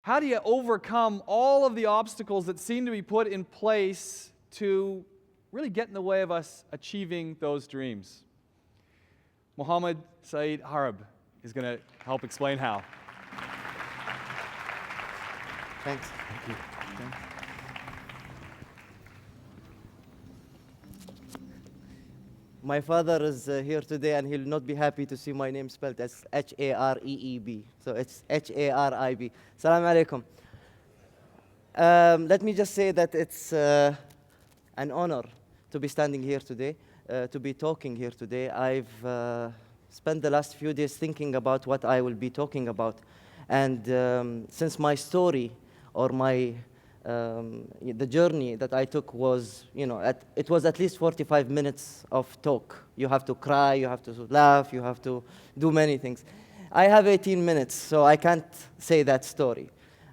How do you overcome all of the obstacles that seem to be put in place to really get in the way of us achieving those dreams? Mohammed Harib is going to help explain how. Thanks. Thank you. Thanks. My father is here today, and he'll not be happy to see my name spelled as H-A-R-E-E-B. So it's H-A-R-I-B. Assalamu alaikum. Let me just say that it's an honor to be standing here today, to be talking here today. I've spent the last few days thinking about what I will be talking about. And since my story or the journey that I took was, it was at least 45 minutes of talk. You have to cry, you have to laugh, you have to do many things. I have 18 minutes, so I can't say that story.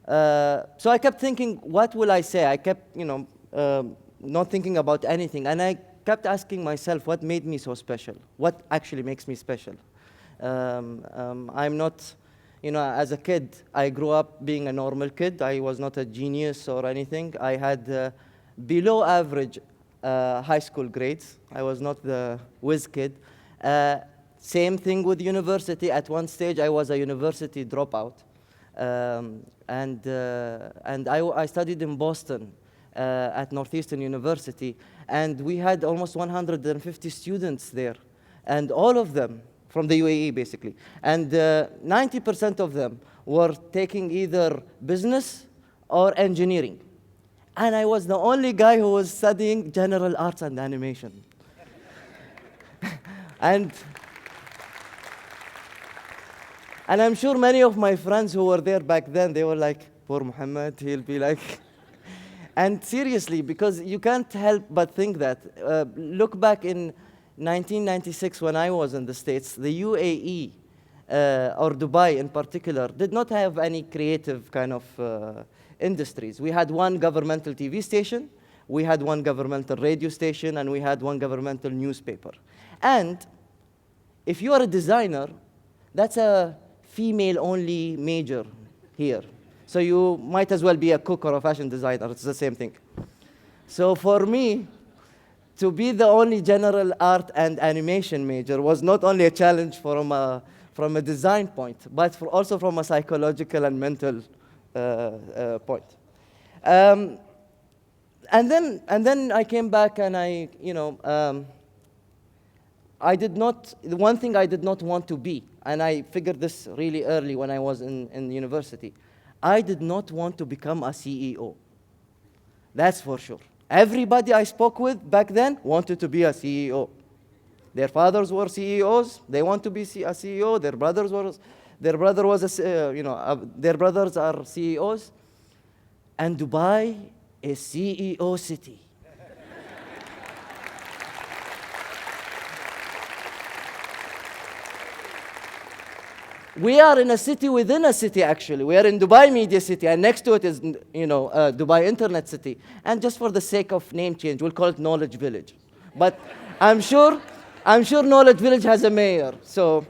So I kept thinking, what will I say? I kept, not thinking about anything. And I kept asking myself, what made me so special? What actually makes me special? I'm not... as a kid, I grew up being a normal kid. I was not a genius or anything. I had below average high school grades. I was not the whiz kid. Same thing with university. At one stage, I was a university dropout. And I studied in Boston at Northeastern University. And we had almost 150 students there. And all of them, from the UAE, basically. And 90% of them were taking either business or engineering. And I was the only guy who was studying general arts and animation. And I'm sure many of my friends who were there back then, they were like, poor Mohammed, he'll be like... And seriously, because you can't help but think that. Look back in 1996, when I was in the States, the UAE, or Dubai in particular, did not have any creative kind of industries. We had one governmental TV station, we had one governmental radio station, and we had one governmental newspaper. And if you are a designer, that's a female-only major here. So you might as well be a cook or a fashion designer. It's the same thing. So for me, to be the only general art and animation major was not only a challenge from a design point, but also from a psychological and mental point. And then I came back and the one thing I did not want to be, and I figured this really early when I was in university, I did not want to become a CEO. That's for sure. Everybody I spoke with back then wanted to be a CEO. Their fathers were CEOs. They want to be a CEO. Their brothers are CEOs. And Dubai is CEO city. We are in a city within a city, actually. We are in Dubai Media City, and next to it is, Dubai Internet City. And just for the sake of name change, we'll call it Knowledge Village. But I'm sure Knowledge Village has a mayor. So,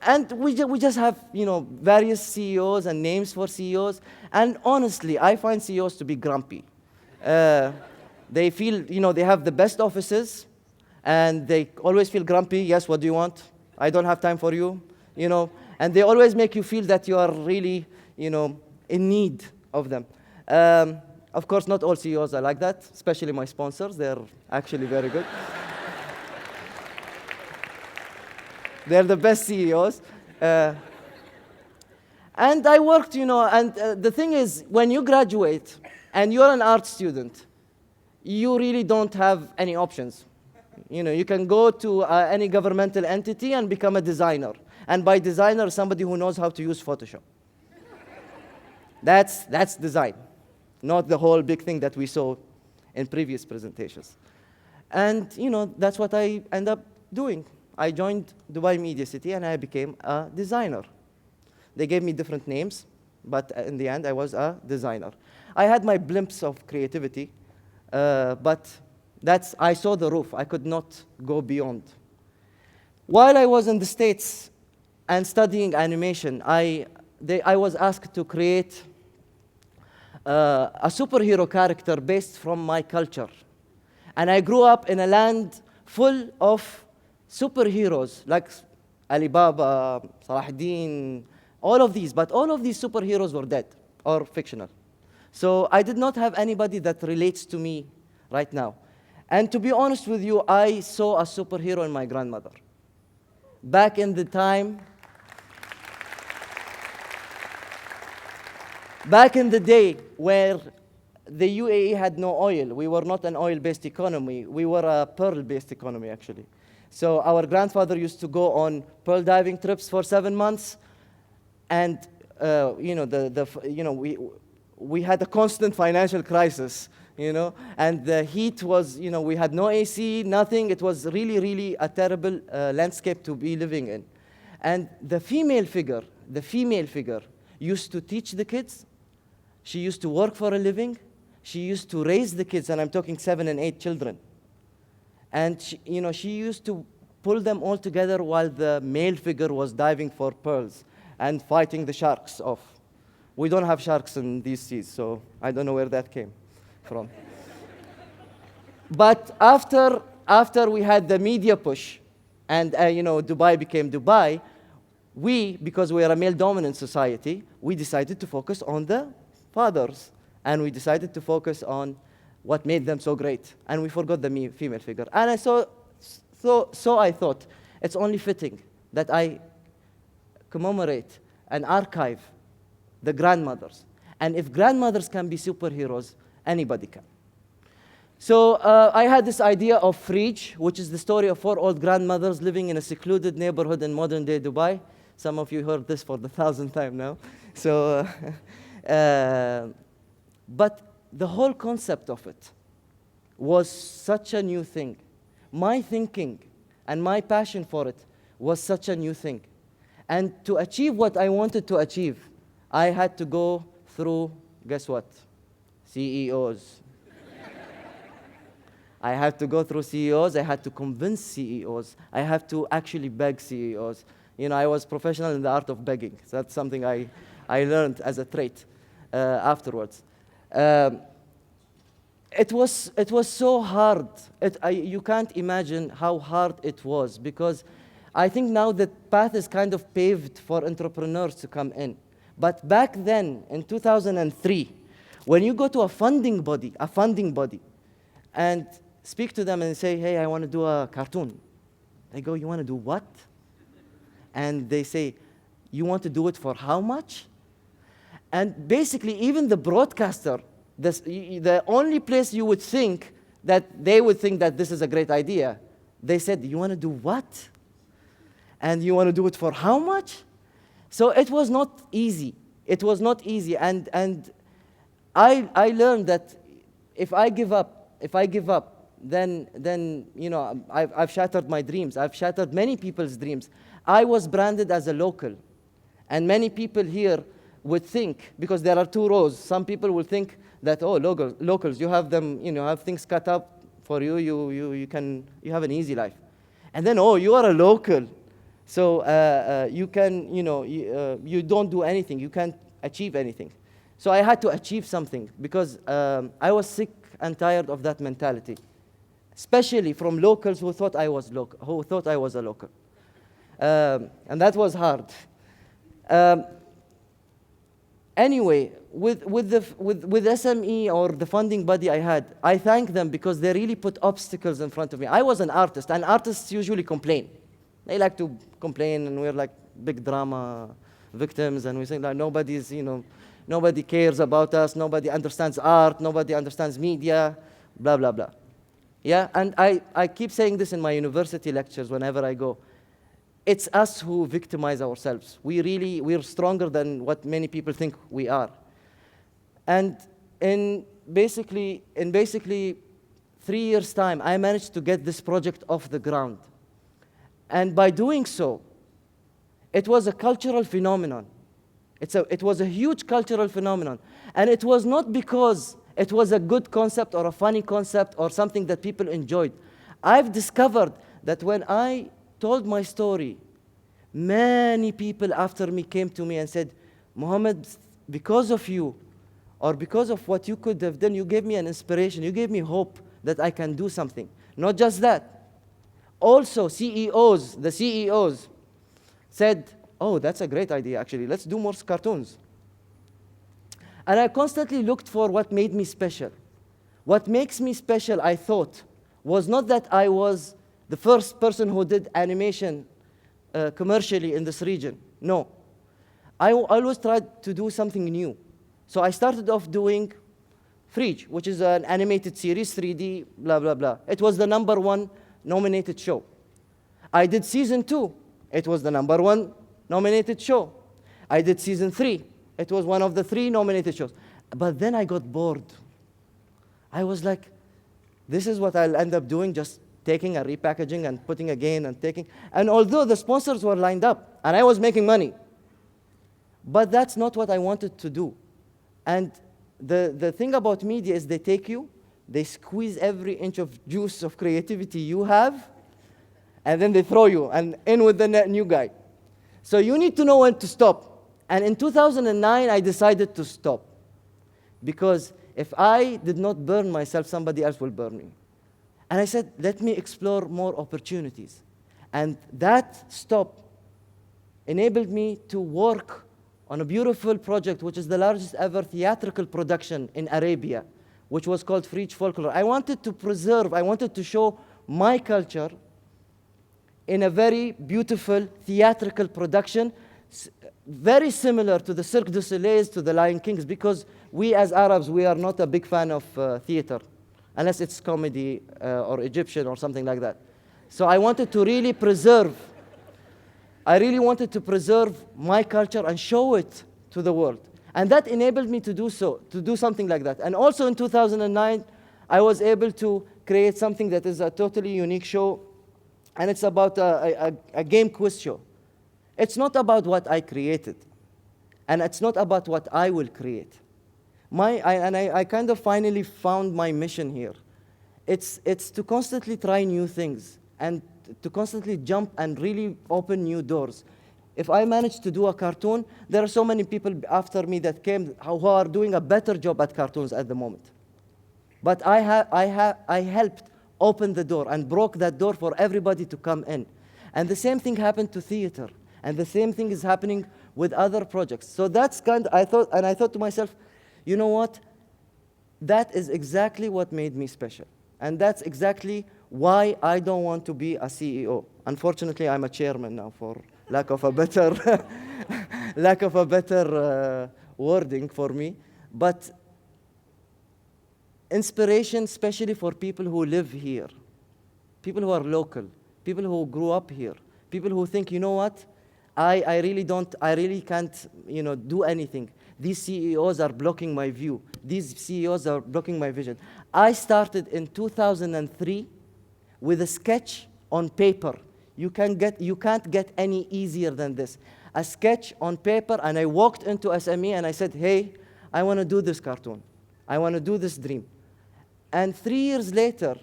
and we just have, various CEOs and names for CEOs. And honestly, I find CEOs to be grumpy. They feel, they have the best offices, and they always feel grumpy. Yes, what do you want? I don't have time for you, and they always make you feel that you are really, in need of them. Of course, not all CEOs are like that, especially my sponsors. They're actually very good. They're the best CEOs. And I worked, and the thing is, when you graduate and you're an art student, you really don't have any options. You can go to any governmental entity and become a designer. And by designer, somebody who knows how to use Photoshop. That's design, not the whole big thing that we saw in previous presentations. And, that's what I end up doing. I joined Dubai Media City, and I became a designer. They gave me different names. but in the end, I was a designer. I had my blimps of creativity, but I saw the roof. I could not go beyond. While I was in the States and studying animation, I was asked to create a superhero character based from my culture. And I grew up in a land full of superheroes, like Alibaba, Salahuddin, all of these. But all of these superheroes were dead or fictional. So I did not have anybody that relates to me right now. And to be honest with you, I saw a superhero in my grandmother. Back in the time, back in the day where the UAE had no oil, we were not an oil-based economy, we were a pearl-based economy, actually. So our grandfather used to go on pearl diving trips for 7 months, and we had a constant financial crisis, and the heat was, we had no AC, nothing. It was really, really a terrible landscape to be living in. And the female figure used to teach the kids. She used to work for a living. She used to raise the kids, and I'm talking 7 and 8 children. And she used to pull them all together while the male figure was diving for pearls and fighting the sharks off. We don't have sharks in these seas, so I don't know where that came from. But after we had the media push, and Dubai became Dubai, because we are a male-dominant society, we decided to focus on the fathers, and we decided to focus on what made them so great, and we forgot the female figure. And I thought it's only fitting that I commemorate and archive the grandmothers. And if grandmothers can be superheroes, anybody can. So I had this idea of Frij, which is the story of 4 old grandmothers living in a secluded neighborhood in modern-day Dubai. Some of you heard this for the 1,000th time now. So, but the whole concept of it was such a new thing. My thinking and my passion for it was such a new thing. And to achieve what I wanted to achieve, I had to go through, guess what? CEOs. I had to go through CEOs. I had to convince CEOs. I have to actually beg CEOs. I was professional in the art of begging. So that's something I learned as a trait afterwards. It was so hard. You can't imagine how hard it was, because I think now the path is kind of paved for entrepreneurs to come in. But back then, in 2003, when you go to a funding body, and speak to them and say, hey, I want to do a cartoon. They go, you want to do what? And they say, you want to do it for how much? And basically, even the broadcaster, the only place you would think that they would think that this is a great idea, they said, you want to do what? And you want to do it for how much? So it was not easy. It was not easy. And I learned that if I give up, then I've shattered my dreams. I've shattered many people's dreams. I was branded as a local. And many people here would think, because there are 2 rows, some people will think that, oh, locals, you have them, have things cut up for you, you have an easy life. And then, oh, you are a local. So you can, you don't do anything. You can't achieve anything. So I had to achieve something, because I was sick and tired of that mentality, especially from locals who thought I was a local. And that was hard. Anyway, with SME or the funding body I had, I thank them because they really put obstacles in front of me. I was an artist, and artists usually complain. They like to complain, and we're like big drama victims, and we say like nobody cares about us, nobody understands art, nobody understands media, blah, blah, blah. Yeah, and I keep saying this in my university lectures whenever I go. It's us who victimize ourselves. We're stronger than what many people think we are. And in basically 3 years' time, I managed to get this project off the ground. And by doing so, it was a cultural phenomenon. It was a huge cultural phenomenon. And it was not because it was a good concept or a funny concept or something that people enjoyed. I've discovered that when I told my story, many people after me came to me and said, Mohammed, because of you, or because of what you could have done, you gave me an inspiration, you gave me hope that I can do something. Not just that. Also, the CEOs said, oh, that's a great idea, actually. Let's do more cartoons. And I constantly looked for what made me special. What makes me special, I thought, was not that I was the first person who did animation commercially in this region. No. I always tried to do something new. So I started off doing Fridge, which is an animated series, 3D, blah, blah, blah. It was the #1 nominated show. I did season 2. It was the #1 nominated show. I did season 3. It was one of the 3 nominated shows. But then I got bored. I was like, this is what I'll end up doing, just taking and repackaging and putting again and taking. And although the sponsors were lined up and I was making money, but that's not what I wanted to do. And the thing about media is they take you, they squeeze every inch of juice of creativity you have, and then they throw you and in with the new guy. So you need to know when to stop. And in 2009, I decided to stop. Because if I did not burn myself, somebody else will burn me. And I said, let me explore more opportunities. And that stop enabled me to work on a beautiful project, which is the largest ever theatrical production in Arabia, which was called Fridge Folklore. I wanted to preserve, I wanted to show my culture in a very beautiful theatrical production, very similar to the Cirque du Soleil, to the Lion Kings, because we as Arabs, we are not a big fan of theater, unless it's comedy or Egyptian or something like that. So I wanted to really preserve, I really wanted to preserve my culture and show it to the world. And that enabled me to do so, to do something like that. And also in 2009, I was able to create something that is a totally unique show, and it's about a game quiz show. It's not about what I created, and it's not about what I will create. I kind of finally found my mission here. It's to constantly try new things and to constantly jump and really open new doors. If I manage to do a cartoon, there are so many people after me that came who are doing a better job at cartoons at the moment. But I helped open the door and broke that door for everybody to come in. And the same thing happened to theater. And the same thing is happening with other projects. So that's I thought to myself, you know what? That is exactly what made me special. And that's exactly why I don't want to be a CEO. Unfortunately, I'm a chairman now for lack of a better, wording for me. But inspiration, especially for people who live here, people who are local, people who grew up here, people who think, you know what? I really can't, do anything. These CEOs are blocking my view. These CEOs are blocking my vision. I started in 2003 with a sketch on paper. You can't get any easier than this. A sketch on paper, and I walked into SME and I said, hey, I want to do this cartoon. I want to do this dream. And 3 years later,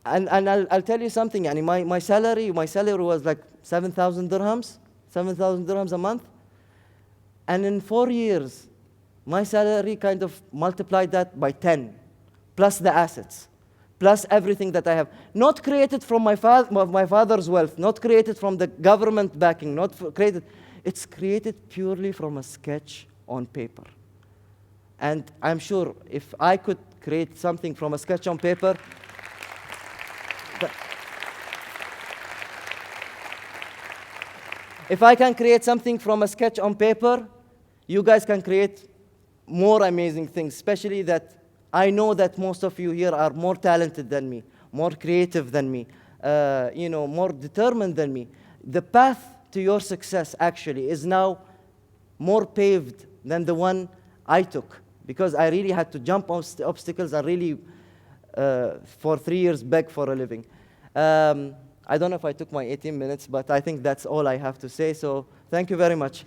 and I'll tell you something, my salary was like 7,000 dirhams a month. And in 4 years, my salary kind of multiplied that by 10, plus the assets, plus everything that I have. Not created from my father's wealth, not created from the government backing, it's created purely from a sketch on paper. And I'm sure if I could create something from a sketch on paper, if I can create something from a sketch on paper, you guys can create more amazing things, especially that I know that most of you here are more talented than me, more creative than me, more determined than me. The path to your success actually is now more paved than the one I took, because I really had to jump obstacles and really, for 3 years, beg for a living. I don't know if I took my 18 minutes, but I think that's all I have to say, so thank you very much.